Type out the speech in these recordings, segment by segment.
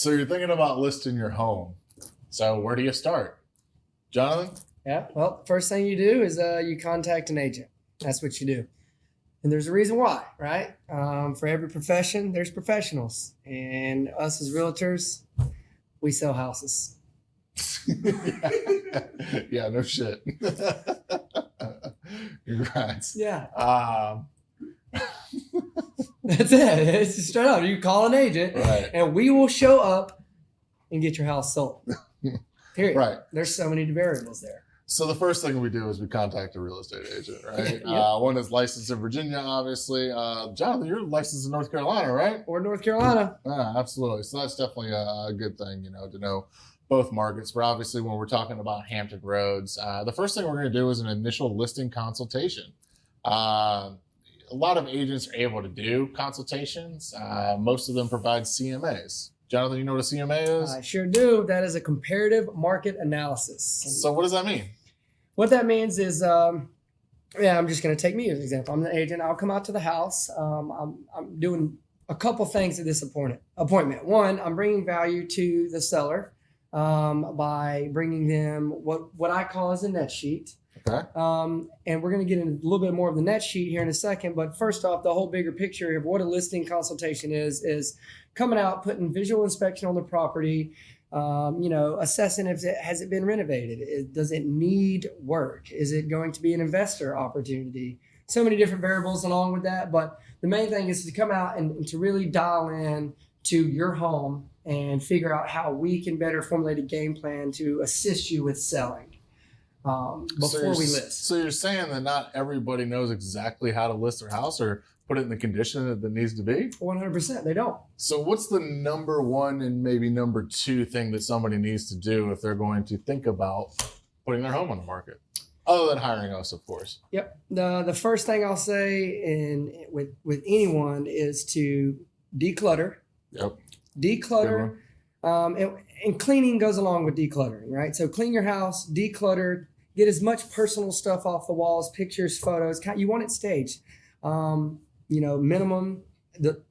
So you're thinking about listing your home. So where do you start? Jonathan? Yeah. Well, first thing you do is you contact an agent. That's what you do. And there's a reason why, right? For every profession, there's professionals. And us as realtors, we sell houses. Yeah, no shit. Congrats. Yeah. Um, That's it. It's just straight up. You call an agent right. and we will show up and get your house sold. Period. Right. There's so many variables there. So the first thing we do is we contact a real estate agent, right? Yep. One is licensed in Virginia, obviously. Jonathan, you're licensed in North Carolina, right? Or North Carolina. Yeah, absolutely. So that's definitely a good thing, to know both markets. But obviously, when we're talking about Hampton Roads, the first thing we're going to do is an initial listing consultation. A lot of agents are able to do consultations. Most of them provide CMAs. Jonathan, you know what a CMA is? I sure do. That is a comparative market analysis. So what does that mean? What that means is, I'm just going to take me as an example. I'm the agent. I'll come out to the house. I'm doing a couple things at this appointment. One, I'm bringing value to the seller by bringing them what I call as a net sheet. Okay. And we're going to get into a little bit more of the net sheet here in a second. But first off, the whole bigger picture of what a listing consultation is coming out, putting visual inspection on the property, assessing if has it been renovated? Does it need work? Is it going to be an investor opportunity? So many different variables along with that. But the main thing is to come out and to really dial in to your home and figure out how we can better formulate a game plan to assist you with selling. Before we list. So you're saying that not everybody knows exactly how to list their house or put it in the condition that it needs to be? 100%, they don't. So what's the number one and maybe number two thing that somebody needs to do if they're going to think about putting their home on the market? Other than hiring us, of course. Yep. The first thing I'll say with anyone is to declutter. Yep. Declutter. And cleaning goes along with decluttering, right? So clean your house, declutter, get as much personal stuff off the walls, pictures, photos. You want it staged. Minimum, the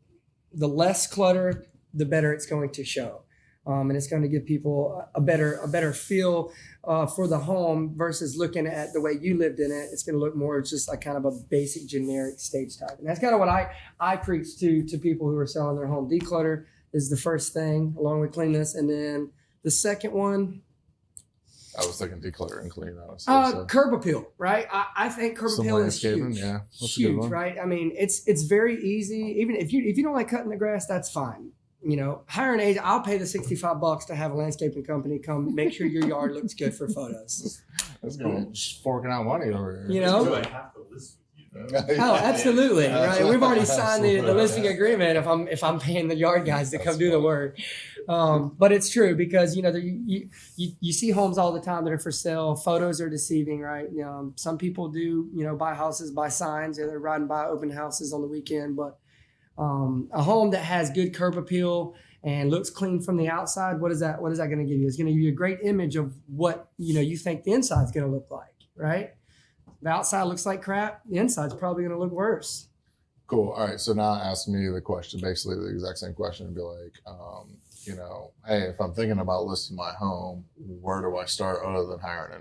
less clutter, the better it's going to show. And it's going to give people a better feel for the home versus looking at the way you lived in it. It's going to look more just like kind of a basic generic stage type. And that's kind of what I preach to people who are selling their home. Declutter is the first thing, along with cleanness. And then the second one, I was thinking declutter and clean, honestly. Curb appeal, right? I think curb appeal is huge. Yeah, that's huge, right? I mean, it's very easy. Even if you don't like cutting the grass, that's fine. Hire an agent. I'll pay the $65 to have a landscaping company come make sure your yard looks good for photos. That's good. Just forking out money over here. Do I have to list with you, though? Oh, absolutely, right? We've already signed the listing agreement if I'm paying the yard guys to come do the work. But it's true because you see homes all the time that are for sale. Photos are deceiving, right? Some people do buy houses by signs, or they're riding by open houses on the weekend. But a home that has good curb appeal and looks clean from the outside, what is that going to give you? It's going to give you a great image of what you think the inside's going to look like, right? The outside looks like crap. The inside's probably going to look worse. Cool. All right. So now ask me the question, basically the exact same question, and be like, hey, if I'm thinking about listing my home, where do I start other than hiring an